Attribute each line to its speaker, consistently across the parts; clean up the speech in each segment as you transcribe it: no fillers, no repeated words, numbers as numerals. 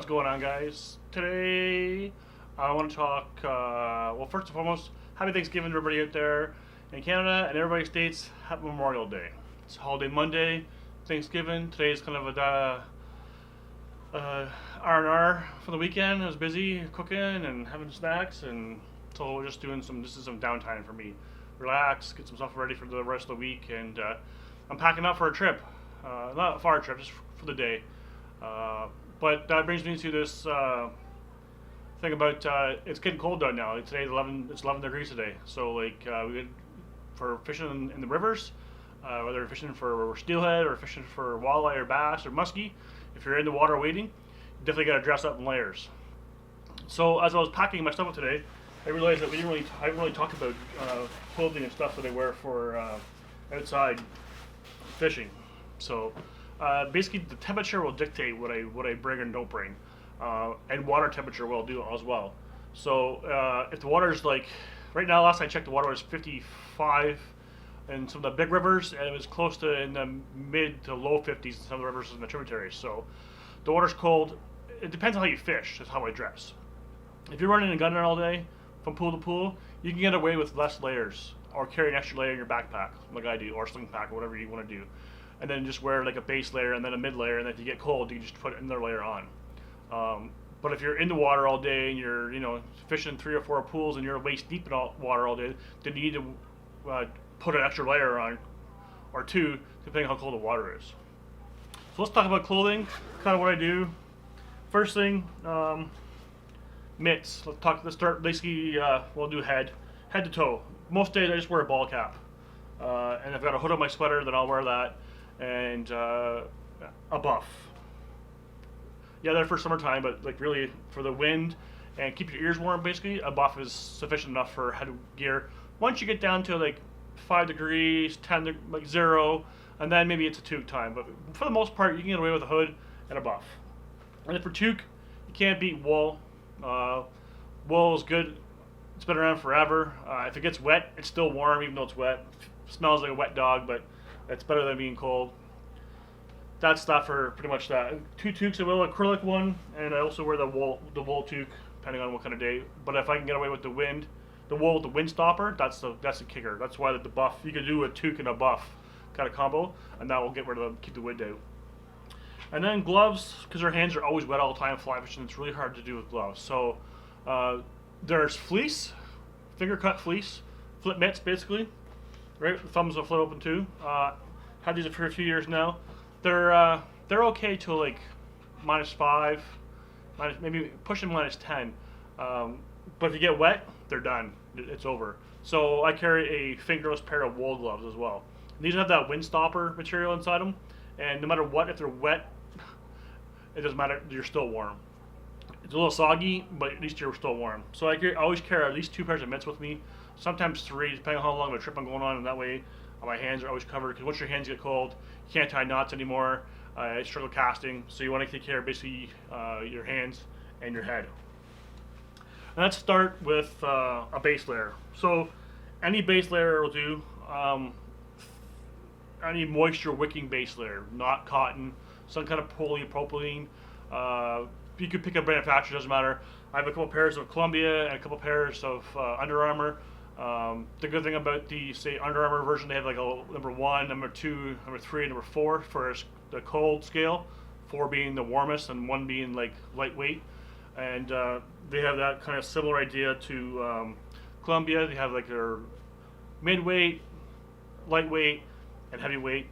Speaker 1: going on, guys? Today, I want to talk, well, first and foremost, happy Thanksgiving to everybody out there in Canada and everybody states. Happy Memorial Day. It's holiday Monday, Thanksgiving. Today is kind of a R&R for the weekend. I was busy cooking and having snacks, and so we're just doing this is some downtime for me. Relax, get some stuff ready for the rest of the week, and I'm packing up for a trip. Not a far trip, just for the day. But that brings me to this thing about it's getting cold out now. It's 11 degrees today. So for fishing in the rivers, whether you're fishing for steelhead or fishing for walleye or bass or muskie, if you're in the water waiting, you definitely got to dress up in layers. So as I was packing my stuff up today, I realized that I didn't really talk about clothing and stuff that I wear for outside fishing. So basically, the temperature will dictate what I bring and don't bring, and water temperature will do as well. So if the water is right now, last I checked, the water was 55 in some of the big rivers, and it was close to in the mid to low 50s in some of the rivers in the tributaries. So the water's cold. It depends on how you fish. Is how I dress. If you're running a gun all day from pool to pool, you can get away with less layers, or carry an extra layer in your backpack, like I do, or sling pack, or whatever you want to do. And then just wear like a base layer and then a mid layer, and then if you get cold, you can just put another layer on. But if you're in the water all day and you're fishing 3 or 4 pools and you're waist deep in water all day, then you need to put an extra layer on, or 2, depending on how cold the water is. So let's talk about clothing, kind of what I do. First thing, mitts. Let's start basically. We'll do head to toe. Most days I just wear a ball cap, and I've got a hood on my sweater, then I'll wear that. And a buff. Yeah, they're for summertime, but really for the wind and keep your ears warm, basically, a buff is sufficient enough for head gear. Once you get down to 5 degrees, 10, 0, and then maybe it's a toque time. But for the most part, you can get away with a hood and a buff. And then for toque, you can't beat wool. Wool is good. It's been around forever. If it gets wet, it's still warm, even though it's wet. It smells like a wet dog, but it's better than being cold. That's that for pretty much that. 2 toques, I will, acrylic one, and I also wear the wool toque, depending on what kind of day. But if I can get away with the wool with the wind stopper, that's the kicker. That's why the buff, you can do a toque and a buff kind of combo, and that will keep the wind out. And then gloves, because our hands are always wet all the time fly fishing, it's really hard to do with gloves. So there's fleece, finger cut fleece, flip mitts basically. Right, the thumbs will flip open too. Had these for a few years now. They're okay till -5, maybe pushing -10. But if you get wet, they're done. It's over. So I carry a fingerless pair of wool gloves as well. These have that wind stopper material inside them, and no matter what, if they're wet, it doesn't matter. You're still warm. It's a little soggy, but at least you're still warm. So I always carry at least 2 pairs of mitts with me. Sometimes 3, depending on how long of a trip I'm going on, and that way my hands are always covered. Because once your hands get cold, you can't tie knots anymore. I struggle casting, so you want to take care of basically your hands and your head. And let's start with a base layer. So any base layer will do. Any moisture wicking base layer, not cotton, some kind of polypropylene. You could pick a manufacturer, doesn't matter. I have a couple pairs of Columbia and a couple pairs of Under Armour. The good thing about the Under Armour version, they have a number 1, number 2, number 3, and number 4 for the cold scale. 4 being the warmest and 1 being lightweight. And they have that kind of similar idea to Columbia. They have their midweight, lightweight, and heavyweight.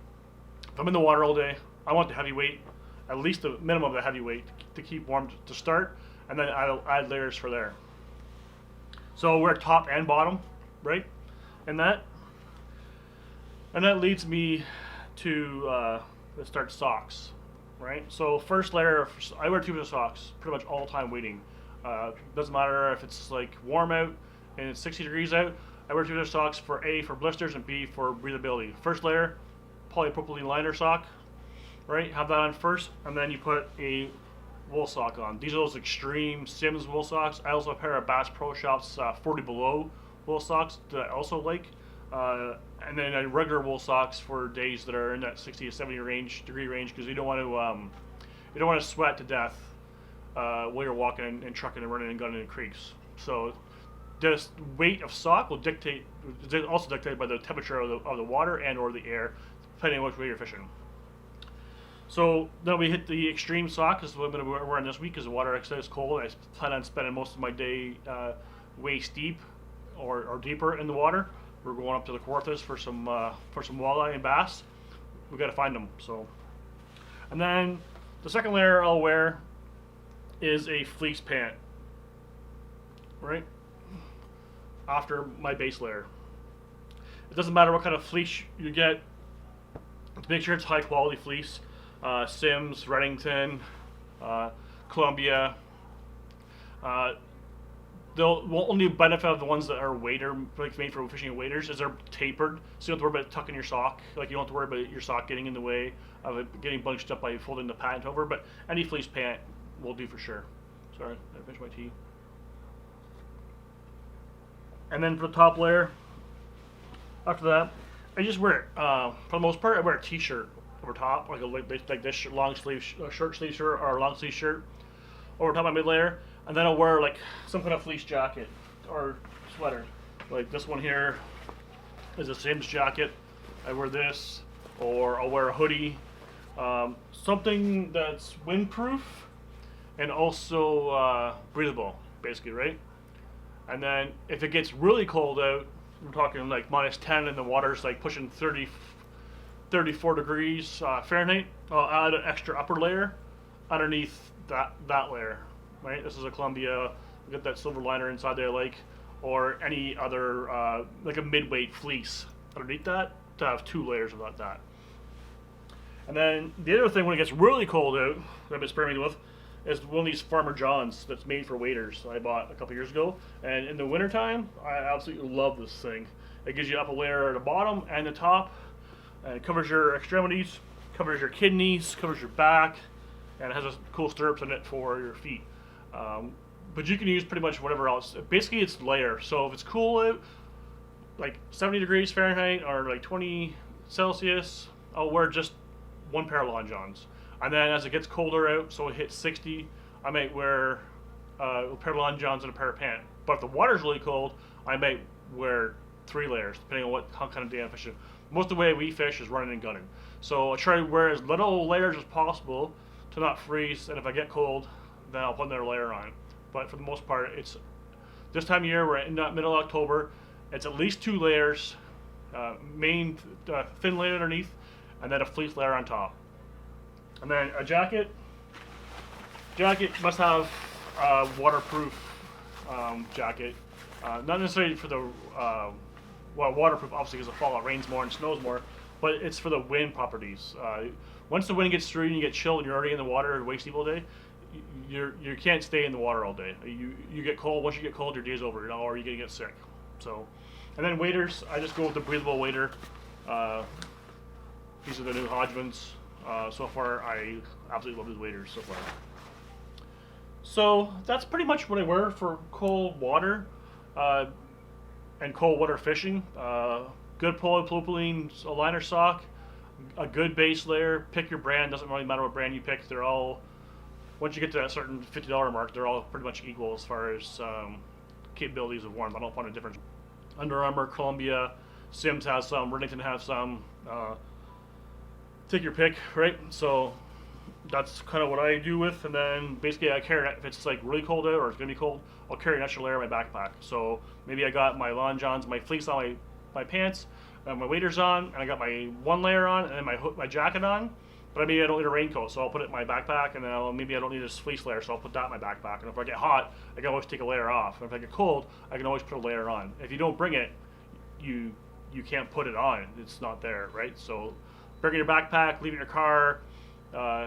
Speaker 1: If I'm in the water all day, I want the heavyweight, at least the minimum of the heavyweight to keep warm to start, and then I'll add layers for there. So we're top and bottom, right? And that leads me to let's start socks, right? So first layer, I wear 2 pairs of socks pretty much all the time waiting. Doesn't matter if it's warm out and it's 60 degrees out. I wear 2 pairs of socks for A, for blisters, and B, for breathability. First layer, polypropylene liner sock, right? Have that on first, and then you put a wool sock on. These are those extreme Sims wool socks. I also have a pair of Bass Pro Shops 40 below wool socks that I also like. And then regular wool socks for days that are in that 60 to 70 degree range, because you don't want to sweat to death while you're walking and trucking and running and gunning in creeks. So this weight of sock will also dictated by the temperature of the water and or the air, depending on which way you're fishing. So then we hit the extreme sock, because what I'm going to be wearing this week, because the water actually is cold. I plan on spending most of my day waist deep or deeper in the water. We're going up to the Kawarthas for some walleye and bass. We got to find them. So, and then the second layer I'll wear is a fleece pant, right after my base layer. It doesn't matter what kind of fleece you get. Make sure it's high quality fleece. Sims, Redington, Columbia. The only benefit of the ones that are wader, like made for fishing and waders, is they're tapered, so you don't have to worry about tucking your sock. Like you don't have to worry about your sock getting in the way of it getting bunched up by folding the pant over. But any fleece pant will do for sure. Sorry, I finished my tea. And then for the top layer, after that, I just wear it. For the most part, I wear a t-shirt over top, like this long sleeve short sleeve shirt or a long sleeve shirt over top of my mid layer, and then I'll wear like some kind of fleece jacket or sweater. Like this one here is a Sims jacket. I wear this, or I'll wear a hoodie, something that's windproof and also breathable, basically, right? And then if it gets really cold out, we're talking like -10 and the water's like pushing 34 degrees Fahrenheit, I'll add an extra upper layer underneath that layer, right? This is a Columbia, get that silver liner inside there, like, or any other like a mid-weight fleece underneath that to have 2 layers of that. And then the other thing, when it gets really cold out, that I've been experimenting with, is one of these Farmer John's that's made for waders that I bought a couple years ago. And in the wintertime, I absolutely love this thing. It gives you up a layer at the bottom and the top, and it covers your extremities, covers your kidneys, covers your back, and it has a cool stirrups in it for your feet. But you can use pretty much whatever else. Basically, it's layer. So if it's cool out, like 70 degrees Fahrenheit or like 20 Celsius, I'll wear just one pair of Long Johns. And then as it gets colder out, so it hits 60, I might wear a pair of Long Johns and a pair of pants. But if the water's really cold, I might wear 3 layers, depending on how kind of day I'm fishing. Most of the way we fish is running and gunning. So I try to wear as little layers as possible to not freeze, and if I get cold, then I'll put another layer on. But for the most part, it's this time of year, we're in the middle of October, it's at least 2 layers, main thin layer underneath, and then a fleece layer on top. And then a jacket must have a waterproof jacket. Not necessarily for the, waterproof obviously because of fall, it rains more and snows more, but it's for the wind properties. Once the wind gets through and you get chilled and you're already in the water waist deep all day, you can't stay in the water all day. You get cold. Once you get cold, your day's over, or you're gonna get sick. So, and then waders, I just go with the breathable wader. These are the new Hodgmans. So far, I absolutely love these waders so far. So that's pretty much what I wear for cold water and cold water fishing. Good polypropylene liner sock, a good base layer. Pick your brand. Doesn't really matter what brand you pick. They're all, once you get to that certain $50 mark, they're all pretty much equal as far as capabilities of warmth. I don't find a difference. Under Armour, Columbia, Sims has some, Redington has some. Take your pick, right? So that's kind of what I do with, and then basically I carry, if it's like really cold out or it's gonna be cold, I'll carry an extra layer in my backpack. So maybe I got my Long Johns, my fleece on my pants, my waders on, and I got my 1 layer on, and then my jacket on. But maybe I don't need a raincoat, so I'll put it in my backpack, and then maybe I don't need this fleece layer, so I'll put that in my backpack. And if I get hot, I can always take a layer off. And if I get cold, I can always put a layer on. If you don't bring it, you can't put it on. It's not there, right? So bring your backpack, leave it in your car.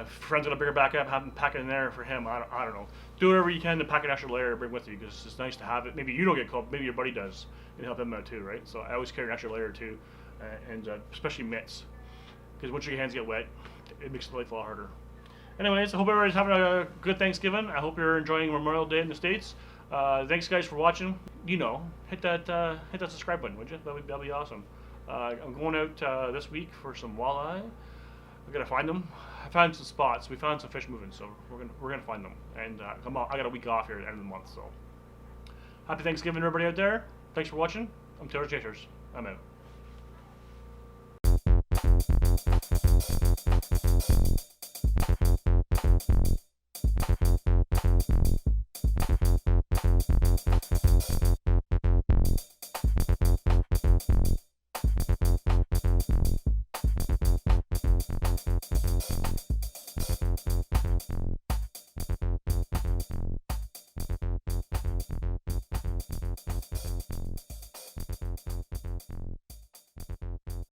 Speaker 1: Friend's gonna bring it back up, have him pack it in there for him. I don't know. Do whatever you can to pack an extra layer to bring with you, because it's nice to have it. Maybe you don't get cold, maybe your buddy does, and help him out too, right? So I always carry an extra layer too, and especially mitts, because once your hands get wet, it makes life a lot harder. Anyways, I hope everybody's having a good Thanksgiving. I hope you're enjoying Memorial Day in the States. Thanks guys for watching. Hit that subscribe button, would you? That'd be awesome. I'm going out this week for some walleye. I gotta find them. I found some spots. We found some fish moving, so we're gonna find them. And come on, I got a week off here at the end of the month, so happy Thanksgiving, everybody out there. Thanks for watching. I'm Taylor Chasers. I'm out.